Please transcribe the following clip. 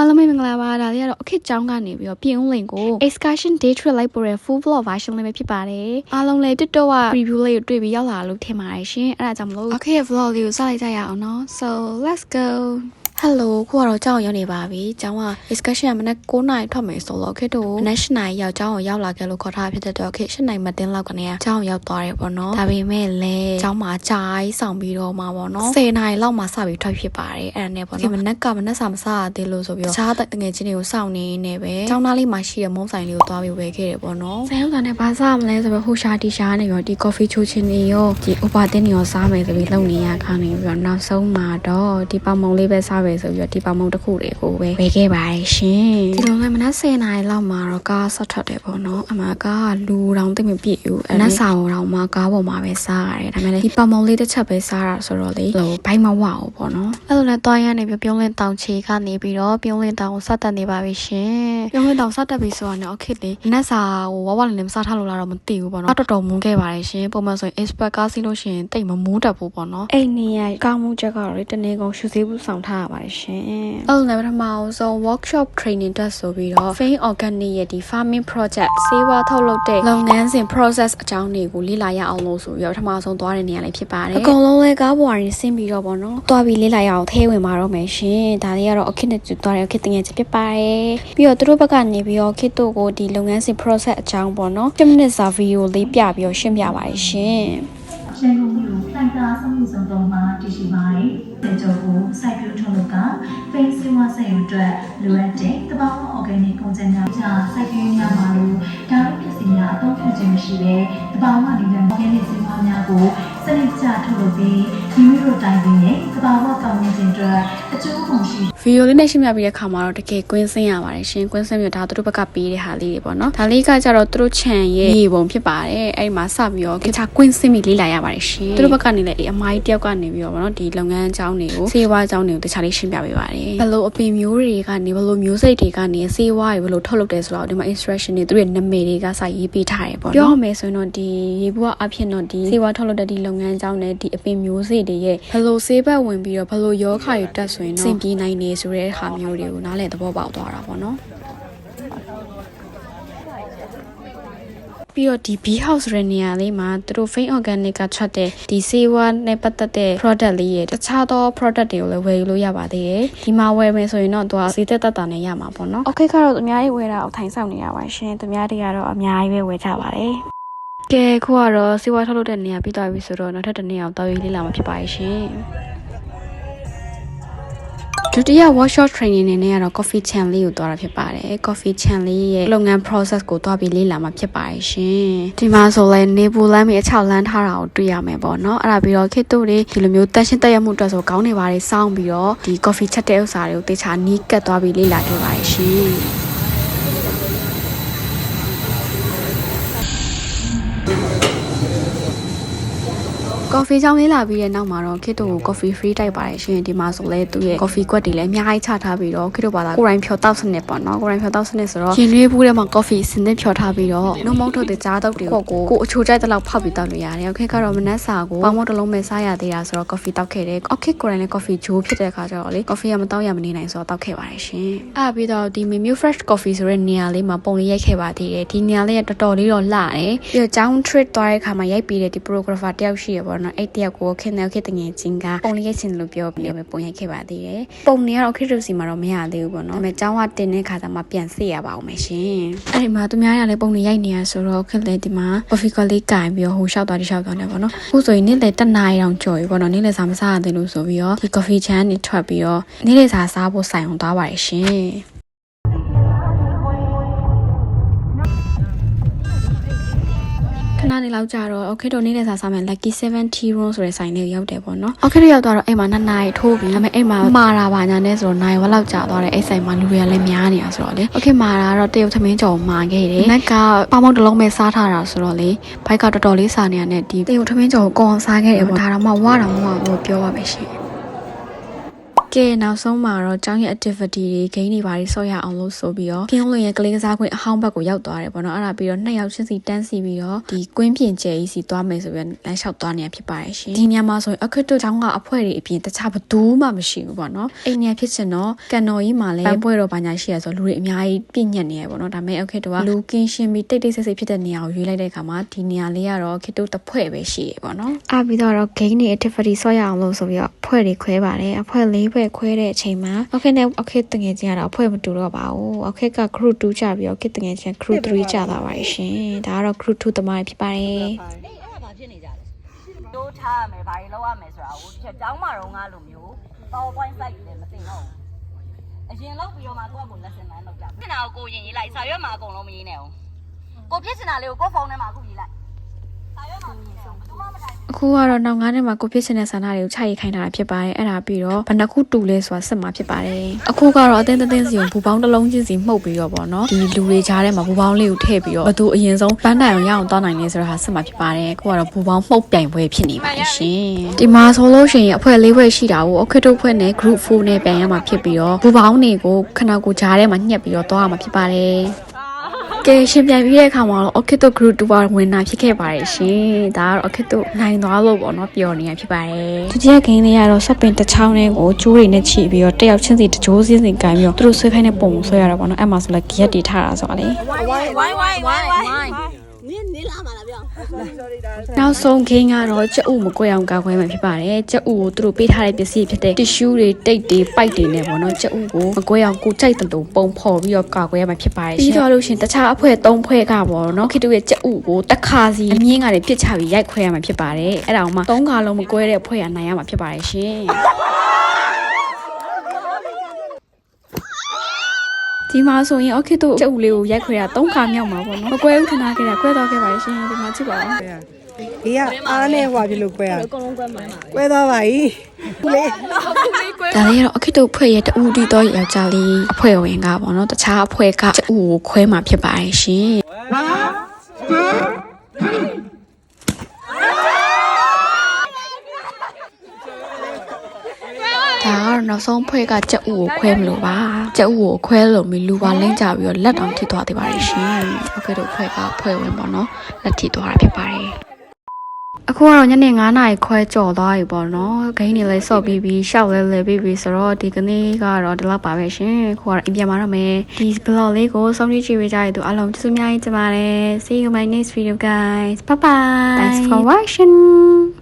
အားလုံးပဲမင်္ဂလာပါဒါလေးကတော့အခက်ကြောင်းကနေပြီးတော့ပြင်ဦးလင်ကို excursion day trip လိုက်ပို့တဲ့ full vlog version လေးပဲဖြစ်ပါတယ်အားလုံးလည်း TikTok က review လေးကိုတွေ့ပြီးရောက်လာလို့ထင်ပါတယ်ရှင်အဲ့ဒါကြောင့်မလို့အခက်ရဲ့ vlog လေးကိုစလိုက်ကြရအောင်နော် so let's go Hello ခုကတော့ကြောင်းရောက်နေပါပြီ။ကျောင်းက discussion ကမနက်9နာရီထွက်မယ်ဆိုတော့ခေတ်တို့မနက်8နာရီရောက်ကျောင်းကိုရောက်လာခဲ့လို့ခေါ်ထားဖြစ်တဲ့တော့ခေတ်8နာရီမတင်လောက်ကနေကကျောင်းရောက်သွားတယ်ပေါ့နော်။ဒါပေမဲ့လည်းကျောင်းမှာကြာကြီးဆောင်ပြီးတော့မှာပေါ့နော်။10နာရီလောက်မှစပြီးထွက်ဖြစ်ပါတယ်။အဲ့ဒါနဲ့ပေါ့နော်။မနက်စာမစားသေးလို့ဆိုပြီးတော့တခြားတငယ်ချင်းတွေကိုစောင့်နေနေပဲကျောင်းသားလေးမှာရှိတဲ့မုံဆိုင်လေးကိုသွားပြီးဝယ်ခဲ့တယ်ပေါ့နော်။ဆယ်ရောက်တာနဲ့ဘာစားမလဲဆိုပြီးဟိုရှာတီရှာနေရောဒီ coffee ချိုးချင်းတွေရောဒီ over တင်းတွေရောစားမယ်ဆိုပြီးလုံနေရခါနေပြီးတော့နောက်ဆုံးမှာတော့ဒီပေါင်မုံလေးပဲစားပဲဆိုပြီးတော့ဒီပေါင်မုံတစ်ခုတွေကိုပဲဝယ်ခဲ့ပါတယ်ရှင်ဒီလိုလည်းမနက်10နာရီလောက်မှာတော့ကားဆက်ထွက်တယ်ပေါ့နော်အမှကားကလူတောင်သိမပြည့်ဘူးမနက်စာတောင်မှကားပေါ်မှာပဲစားရတယ်ဒါပေမဲ့ဒီပေါင်မုံလေးတစ်ချက်ပဲစားတာဆိုတော့လေဟိုဘိုက်မဝအောင်ပေါ့နော်အဲ့လိုနဲ့တွားရနေပြုံးလင်းတောင်ချေကနေပြီးတော့ပြုံးလင်းတောင်ကိုဆက်တက်နေပါပြီရှင်ပြုံးလင်းတောင်ဆက်တက်ပြီဆိုတော့လည်း okay လေမနက်စာဟိုဝဝလည်းမစားထားလို့လားတော့မသိဘူးပေါ့နော်တော်တော်မုန်းခဲ့ပါတယ်ရှင်ပုံမှန်ဆိုရင် expert ကားစီးလို့ရှင်တိတ်မမုန်းတတ်ဘူးပေါ့နော်အဲ့နေရကောင်းမှုချက်ကတော့လေတနေ့ကုန်ရှူသေးဘူးဆောင်ထားရပါတယ်ရှင်အဲ့လိုနဲ့ပထမဆုံး workshop training တက်ဆိုပြီးတော့ Fain Organic ရဲ့ဒီ farming project ဆေးဝါးထုတ်လုပ်တဲ့လုပ်ငန်းစဉ် process အကြောင်းတွေကိုလေ့လာရအောင်လို့ဆိုပြီးတော့ပထမဆုံးသွားတဲ့နေရာလေးဖြစ်ပါတယ်အကုန်လုံးလဲကားပေါ်ကနေဆင်းပြီးတော့ပေါ့နော်သွားပြီးလေ့လာရအောင်ထဲဝင်มาတော့မယ်ရှင်ဒါလေးကတော့အခက်နဲ့သွားတယ်အခက်တငယ်ချက်ဖြစ်ပါတယ်ပြီးတော့သူတို့ဘက်ကနေပြီးတော့ခစ်တို့ကိုဒီလုပ်ငန်းစဉ် process အကြောင်းပေါ့နော်10 minutes စာ video လေးပြပြီးတော့ရှင်းပြပါတယ်ရှင်ရန်ကုန်မြို့တန်တာစမှုစုံတုံးမှာတည်ရှိပါတယ်။ဒေကျော်ကိုစိုက်ပျိုးထုတ်လုပ်ကဖိန်းစင်းဝါဆက်ရုံအတွက်လိုအပ်တဲ့တဘာဝ organic ကုန်စည်များကြောင့်စိုက်ပျိုးများမှာလို့ဒါတို့ပစ္စည်းများအသုံးပြုခြင်းမရှိတဲ့တဘာဝနည်းနဲ့ organic စည်းဝါးများကိုစနစ်ကျထုတ်လုပ်ပြီးဒီမျိုးတို့တိုင်းပြည်နဲ့တဘာဝကောင်းကျင်အတွက်အကျိုးကုန်ရှိဗီဒီယိုလေးနဲ့ရှင်းပြပြီးတဲ့အခါမှာတော့တကယ်ကွင်းစင်းရပါတယ်ရှင်ကွင်းစင်းမျိုးဒါသူတို့ဘက်ကပေးတဲ့ဟာလေးတွေပေါ့နော်ဒါလေးကကြတော့သူတို့ခြံရဲ့ရေပုံဖြစ်ပါတယ်အဲ့ဒီမှာစပြီးတော့တခြားကွင်းစင်းပြီးလေ့လာရပါတယ်ရှင်သူတို့ဘက်ကနေလည်းအမိုင်းတယောက်ကနေပြီးတော့ပေါ့နော်ဒီလုပ်ငန်းအကြောင်းတွေကိုစေဝါအကြောင်းတွေကိုတခြားလေးရှင်းပြပေးပါတယ်ဘယ်လိုအပင်မျိုးတွေကနေဘယ်လိုမျိုးစိတ်တွေကနေစေဝါတွေဘယ်လိုထုတ်လုပ်တယ်ဆိုတော့ဒီမှာ instruction တွေသူတို့ရဲ့နာမည်တွေကစာရေးပေးထားတယ်ပေါ့နော်ပြောရမယ်ဆိုရင်တော့ဒီရေဘူးကအဖြစ်တော့ဒီစေဝါထုတ်လုပ်တဲ့ဒီလုပ်ငန်းအကြောင်းနဲ့ဒီအပင်မျိုးစိတ်တွေရဲ့ဘယ်လိုဆေးဘက်ဝင်ပြီးတော့ဘယ်လိုယောဂတွေတက်ဆိုရင်တော့စင်ပြေနိုင်နေဆိုတဲ့ဟာမျိုးတွေကိုနားလည်သဘောပေါက်သွားတာပေါ့နော်ပြီးတော့ဒီ bee house ရနေရာလေးမှာသူတို့ Fain Organic ကထွက်တဲ့ဒီဆေးဝါးနဲ့ပတ်သက်တဲ့ product လေးရဲ့တခြားသော product တွေကိုလည်းဝယ်ယူလို့ရပါသေးတယ်ဒီမှာဝယ်မယ်ဆိုရင်တော့သူကဈေးသက်သက်တာနဲ့ရမှာပေါ့နော် okay ကတော့အများကြီးဝယ်တာကိုထိုင်ဆောင်နေရပါရှင်သူများတွေကတော့အများကြီးပဲဝယ်ကြပါတယ်ကဲခုကတော့ဆေးဝါးထုတ်လုပ်တဲ့နေရာပြီးသွားပြီဆိုတော့နောက်ထပ်တစ်နေရာကိုတောက်ရေးလေးလာမှာဖြစ်ပါရှင်ဒုတိယ workshop training နဲ့ကတော့ coffee chan လေးကိုသွားတာဖြစ်ပါတယ် coffee chan လေးရဲ့လုပ်ငန်း process ကိုသွားပြီးလေ့လာမှာဖြစ်ပါတယ်ရှင်ဒီမှာဆိုလဲနေပူလမ်းပြီးအချောက်လမ်းထားတာကိုတွေ့ရမယ်ပေါ့နော်အဲ့ဒါပြီးတော့ခေတ်တို့တွေဒီလိုမျိုးတက်ရှင်းတက်ရမှုအတွက်ဆိုကောင်းနေပါတယ်စောင်းပြီးတော့ဒီ coffee ချက်တဲ့ဥစ္စာတွေကိုတေချာနီးကတ်သွားပြီးလေ့လာခဲ့ပါတယ်ရှင်coffee ကြောင်းလေးလာပြီးတဲ့နောက်မှာတော့ခေတ်တို့ကို coffee free တိုက်ပါတယ်ရှင်ဒီမှာဆိုလဲသူ့ရဲ့ coffee ကွက်တွေလည်းအများကြီးချထားပြီးတော့ခေတ်တို့ဘာသာကိုယ်တိုင်ဖြောတောက်စနစ်ပေါ့နော်ကိုယ်တိုင်ဖြောတောက်စနစ်ဆိုတော့ရင်နွေးဘူးထဲမှာ coffee စနစ်ဖြောထားပြီးတော့နှုတ်မုတ်ထုတ်တဲ့ကြားတုပ်တွေကိုအချိုကြိုက်တဲ့လောက်ဖောက်ပြီးတောက်လို့ရတယ်ခေတ်ကတော့မနက်စာကိုပေါင်မုတ်တစ်လုံးပဲစားရသေးတာဆိုတော့ coffee တောက်ခဲ့တယ်ခေတ်ကိုယ်တိုင်လည်း coffee ဂျိုးဖြစ်တဲ့အခါကျတော့လေ coffee ကမတောက်ရမနေနိုင်ဆိုတော့တောက်ခဲ့ပါတယ်ရှင်အဲ့ပြီးတော့ဒီ Mimio Fresh Coffee ဆိုတဲ့နေရာလေးမှာပုံလေးရိုက်ခဲ့ပါသေးတယ်ဒီနေရာလေးကတော်တော်လေးတော့လှတယ်ပြီးတော့ကျောင်း trip သွားတဲ့အခါမှာရိုက်ပြီးတဲ့ဒီ photographer တယောက်ရှိရပေါ့နော်အဲ့တယောက်ကိုခေတ်တငယ်ချင်းကပုံလေးရိုက်ချင်လို့ပြောပြီးတော့ပုံရိုက်ခဲ့ပါသေးတယ်ပုံတွေကတော့ခေတ်တို့စီမှာတော့မရသေးဘူးပေါ့နော်ဒါပေမဲ့ကျောင်းကတင်တဲ့ခါကျမှပြန်စစ်ရပါအောင်မယ်ရှင်အဲ့ဒီမှာသူများရလည်းပုံတွေရိုက်နေရဆိုတော့ခေတ်လည်းဒီမှာ coffee ကလေးကင်ပြီးတော့ဟိုရှောက်သွားတယ်ပေါ့နော်အခုဆိုရင်နေ့လေတနားရီတောင်ကြော်ပြီပေါ့နော်နေ့လေစားမစားရသေးလို့ဆိုပြီးတော့ဒီ coffee chan နေထွက်ပြီးတော့နေ့လေစားဖို့ဆိုင်အောင်သွားပါတယ်ရှင်ခဏနေလောက်ကြာတော့ okay တော့နေတဲ့စားမယ် lucky 70 room ဆိုတဲ့ဆိုင်လေးကိုရောက်တယ်ပေါ့နော် okay တော့ရောက်သွားတော့အိမ်မှာ2နာရီထိုးပြီးဒါပေမဲ့အိမ်မှာမာတာပါညာနဲ့ဆိုတော့နိုင်ဝက်လောက်ကြာသွားတယ်အဲ့ဆိုင်မှာလူတွေကလည်းများနေတာဆိုတော့လေ okay မာတာတော့တရုတ်သမင်းကြော်မာခဲ့တယ်နက်ကပေါမောက်တစ်လုံးပဲစားထားတာဆိုတော့လေဘိုက်ကတော်တော်လေးစားနေရတဲ့ဒီတရုတ်သမင်းကြော်ကိုကောင်းစားခဲ့တယ်ပေါ့ဒါတော့မှဝါတော့မှပြောပါမယ်ရှင် ကဲနောက်ဆုံးမှာတော့ကျောင်းရဲ့ activity တွေ game တွေပါဆော့ရအောင်လို့ဆိုပြီးတော့ကင်းလွင်ရဲ့ကလေးကစားခွင့်အဟောင်းဘက်ကိုရောက်သွားတယ်ပေါ့နော်အဲ့ဒါပြီးတော့2ယောက်ချင်းစီတန်းစီပြီးတော့ဒီကွင်းပြင်ကျဲကြီးစီသွားမယ်ဆိုပြီးလမ်းလျှောက်သွားနေရဖြစ်ပါတယ်ရှင်ဒီညမှာဆိုရင်အခက်တို့ကျောင်းကအဖွဲတွေအပြင်တခြားဘသူမှမရှိဘူးပေါ့နော်အိမ်နေဖြစ်ချင်တော့ကန်တော်ကြီးမှာလည်းပန်းပွဲတော့ဘာညာရှိရဆိုလူတွေအများကြီးပြည့်ညက်နေရပေါ့နော်ဒါပေမဲ့အခက်တို့ကလူကင်းရှင်းပြီးတိတ်တိတ်ဆိတ်ဆိတ်ဖြစ်တဲ့နေရာကိုရွေးလိုက်တဲ့အခါမှာဒီနေရာလေးကတော့အခက်တို့တစ်ဖွဲ့ပဲရှိရပေါ့နော်အားပြီးတော့ game တွေ activity ဆော့ရအောင်လို့ဆိုပြီးတော့အဖွဲ့တွေခွဲပါတယ်အဖွဲ့4ဖွဲ့ခွဲတဲ့အချိန်မှာokay နဲ့ okay တငယ်ချင်းကတော့အဖွဲ့မတူတော့ပါဘူး okay က group 2ကြပြီးတော့ okay တငယ်ချင်း group 3ကြလာပါတယ်ရှင်ဒါကတော့ group 2တမတွေဖြစ်ပါတယ်အဲ့ဒါဘာဖြစ်နေကြလဲတိုးထားရမယ်ဘာတွေလောက်ရမယ်ဆိုတာကိုတစ်ချက်ကျောင်းမှာတော့ငါလိုမျိုး PowerPoint site တွေလည်းမသိတော့ဘူးအရင်လောက်ပြီးတော့မှကိုယ့်ဘုံ lesson plan လုပ်ကြဖြစ်နေတာကိုရင်ရေးလိုက်စာရွက်မှာအကုန်လုံးမရေးနဲ့အောင်ကိုဖြစ်နေတာလေးကိုကိုဖုန်းထဲမှာအခုရေးလိုက်စာရွက်မှာမရေးနဲ့အောင်ဘာမှမထိုင်အခုကတော့နောက်9နှစ်မှာကိုဖြစ်ချင်တဲ့ဆန္ဒတွေကိုခြိုက်ခိုင်းတာဖြစ်ပါတယ်အဲ့ဒါပြီးတော့ဘယ်နှခုတူလဲဆိုတာစစ်မှာဖြစ်ပါတယ်အခုကတော့အတင်းတင်းစီကိုဘူပေါင်းတစ်လုံးချင်းစီမှုတ်ပြီးတော့ပေါ့နော်ဒီလူတွေကြားထဲမှာဘူပေါင်းလေးကိုထည့်ပြီးတော့ဘသူအရင်ဆုံးပန်းတိုင်အောင်ရအောင်တောင်းနိုင်လဲဆိုတာဟာစစ်မှာဖြစ်ပါတယ်အခုကတော့ဘူပေါင်းမှုတ်ပြိုင်ပွဲဖြစ်နေပါတယ်ရှင်ဒီမှာဆိုလို့ရှိရင်အဖွဲ့4ဖွဲ့ရှိတာကိုအခက်တို့ဖွဲ့နဲ့ group 4နဲ့ပြန်ရမှာဖြစ်ပြီးတော့ဘူပေါင်းတွေကိုခဏကိုကြားထဲမှာညှက်ပြီးတော့တောင်းရမှာဖြစ်ပါတယ်ကဲရှင်ပြန်ပြီးတဲ့အခါမှာတော့ okay တို့ group 2ပါဝင်တာဖြစ်ခဲ့ပါတယ်ရှင်ဒါကတော့ okay တို့နိုင်သွားလို့ပေါ့နော်ပျော်နေရဖြစ်ပါတယ်ဒုတိယဂိမ်းလေးကတော့ဆက်ပင်တစ်ချောင်းလေးကိုကျိုးတွေနဲ့ချိပြီးတော့တယောက်ချင်းစီတကြိုးစင်းစင်ကန်ပြီးတော့သူတို့ဆွဲခိုင်းတဲ့ပုံကိုဆွဲရတာပေါ့နော်အဲ့မှာဆိုလည်းဂရက်တီထားတာဆိုတာလေဝိုင်းနေလာမှာလားပြောနောက်ဆုံးဂိမ်းကတော့ကြက်ဥမကွဲအောင်ကာကွယ်မှဖြစ်ပါတယ်ကြက်ဥကိုသူတို့ပေးထားတဲ့ပစ္စည်းဖြစ်တဲ့ tissue တွေတိတ်တွေပိုက်တွေနဲ့ပေါ့နော်ကြက်ဥကိုမကွဲအောင်ကိုကြိုက်တဲ့ပုံဖော်ပြီးတော့ကာကွယ်ရမှဖြစ်ပါတယ်ပြီးတော့လို့ရှင်တခြားအဖွဲ့3ဖွဲ့ကပေါ့နော်ခေတ္တရဲ့ကြက်ဥကိုတစ်ခါစီအမြင့်ကနေပြစ်ချပြီးရိုက်ခွဲရမှဖြစ်ပါတယ်အဲ့ဒါမှ3ခါလုံးမကွဲတဲ့အဖွဲ့ကနိုင်ရမှဖြစ်ပါတယ်ရှင်ဒီမှာဆိုရင် okay တို့ကျုပ်လေးကိုရိုက်ခွဲတာ3ခါမြောက်မှာပေါ့နော်မကွဲဘူးခဏခဲ့တာကွဲတော့ခဲ့ပါရှင်ဒီမှာကြည့်ပါဦးဒီကအားနဲ့ဟွာပြလို့ကွဲရအကုန်လုံးကွဲမှာကွဲသွားပါပြီလေဒါလေးကတော့ okay တို့ဖွဲ့ရဲ့တူတီတော့ယောက်ျားလေးအဖွဲ့ဝင်ကပေါ့နော်တခြားအဖွဲ့ကကျုပ်ကိုခွဲမှာဖြစ်ပါတယ်ရှင်ဒါကတော့နောက်ဆုံးဖွဲ့ကကြက်ဥကိုခွဲမလို့ပါကြက်ဥကိုခွဲလို့မီလူပါလိမ့်ကြပြီးတော့လက်တောင်ထိသွားသေးပါတယ်ရှင်โอเคတို့ဖွဲ့ကဖွဲ့ဝင်ပေါ့နော်လက်ထိသွားတာဖြစ်ပါတယ်အခုကတော့ညနေ9နာရီခွဲကြော်သွားပြီပေါ့နော်ဂိမ်းတွေလည်းစော့ပြီးရှောက်လဲပြီးဆိုတော့ဒီကနေ့ကတော့ဒီလောက်ပါပဲရှင်ခုကတော့အိမ်ပြန်มาတော့မယ်ဒီ vlog လေးကိုဆုံးဖြတ်ကြည့်ပေးကြတဲ့သူအားလုံးကျေးဇူးအများကြီးတင်ပါတယ် see you in my next video guys bye bye thanks for watching